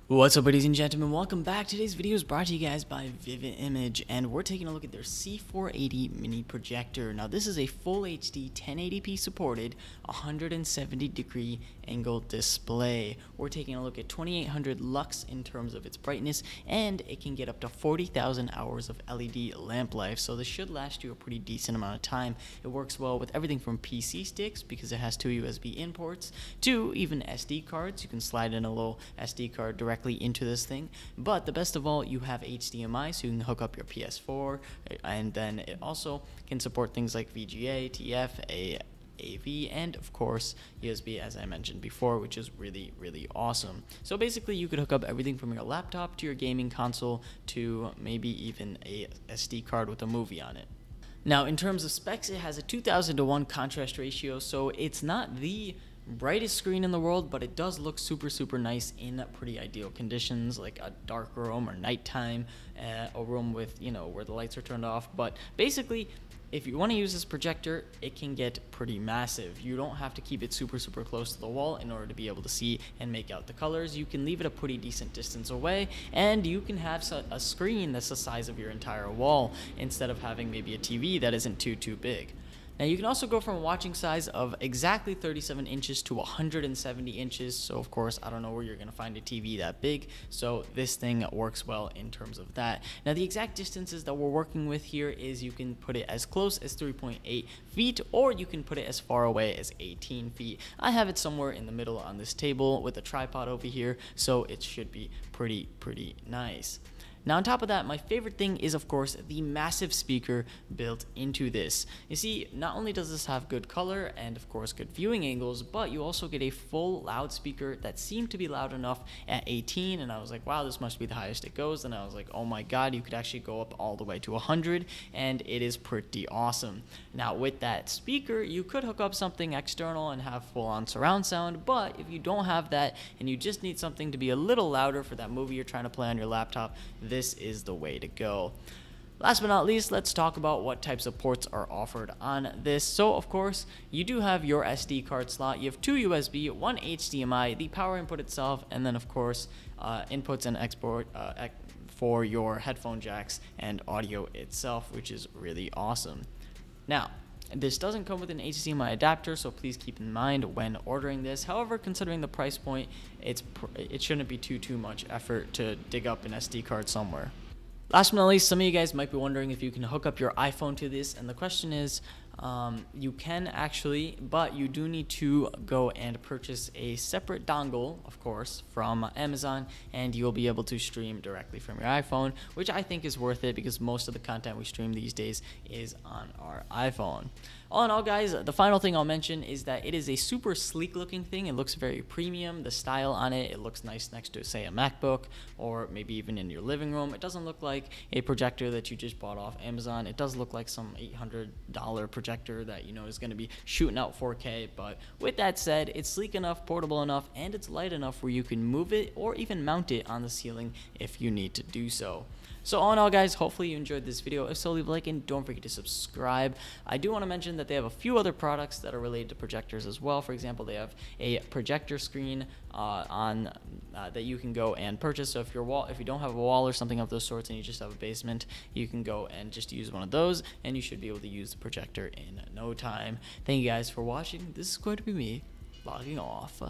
What's up, ladies and gentlemen, welcome back. Today's video is brought to you guys by Vivimage, and we're taking a look at their C480 mini projector. Now this is a full HD 1080p supported 170 degree angle display. We're taking a look at 2800 lux in terms of its brightness, and it can get up to 40,000 hours of LED lamp life, so this should last you a pretty decent amount of time. It works well with everything from PC sticks because it has 2 USB in ports to even SD cards. You can slide in a little SD card directly into this thing, but the best of all, you have HDMI, so you can hook up your PS4, and then it also can support things like VGA, TF, AV, and of course USB, as I mentioned before, which is really awesome. So basically you could hook up everything from your laptop to your gaming console to maybe even a SD card with a movie on it. Now in terms of specs, it has a 2000:1 contrast ratio, so it's not the brightest screen in the world, but it does look super nice in pretty ideal conditions, like a dark room or nighttime, a room with, where the lights are turned off. But basically, if you want to use this projector, it can get pretty massive. You don't have to keep it super close to the wall in order to be able to see and make out the colors. You can leave it a pretty decent distance away, and you can have a screen that's the size of your entire wall instead of having maybe a TV that isn't too big. Now you can also go from a watching size of exactly 37 inches to 170 inches, so of course I don't know where you're going to find a TV that big, so this thing works well in terms of that. Now the exact distances that we're working with here is you can put it as close as 3.8 feet, or you can put it as far away as 18 feet. I have it somewhere in the middle on this table with a tripod over here, so it should be pretty nice. Now on top of that, my favorite thing is of course the massive speaker built into this. You see, not only does this have good color and of course good viewing angles, but you also get a full loudspeaker that seemed to be loud enough at 18, and I was like, wow, this must be the highest it goes. And I was like, oh my god, you could actually go up all the way to 100, and it is pretty awesome. Now with that speaker, you could hook up something external and have full-on surround sound, but if you don't have that and you just need something to be a little louder for that movie you're trying to play on your laptop, this is the way to go. Last but not least, let's talk about what types of ports are offered on this. So of course, you do have your SD card slot, you have 2 USB, 1 HDMI, the power input itself, and then of course inputs and export for your headphone jacks and audio itself, which is really awesome. Now this doesn't come with an HDMI adapter, so please keep in mind when ordering this. However, considering the price point, it shouldn't be too much effort to dig up an SD card somewhere. Last but not least, some of you guys might be wondering if you can hook up your iPhone to this, and the question is, you can actually, but you do need to go and purchase a separate dongle, of course, from Amazon, and you'll be able to stream directly from your iPhone, which I think is worth it because most of the content we stream these days is on our iPhone. All in all, guys, the final thing I'll mention is that it is a super sleek looking thing. It looks very premium. The style on it looks nice next to, say, a MacBook, or maybe even in your living room. It doesn't look like a projector that you just bought off Amazon. It does look like some $800 projector that is going to be shooting out 4K, but with that said, it's sleek enough, portable enough, and it's light enough where you can move it or even mount it on the ceiling if you need to do so. So all in all, guys, hopefully you enjoyed this video. If so, leave a like and don't forget to subscribe. I do want to mention that they have a few other products that are related to projectors as well. For example, they have a projector screen that you can go and purchase. So if you don't have a wall or something of those sorts and you just have a basement, you can go and just use one of those, and you should be able to use the projector in no time. Thank you guys for watching. This is going to be me logging off.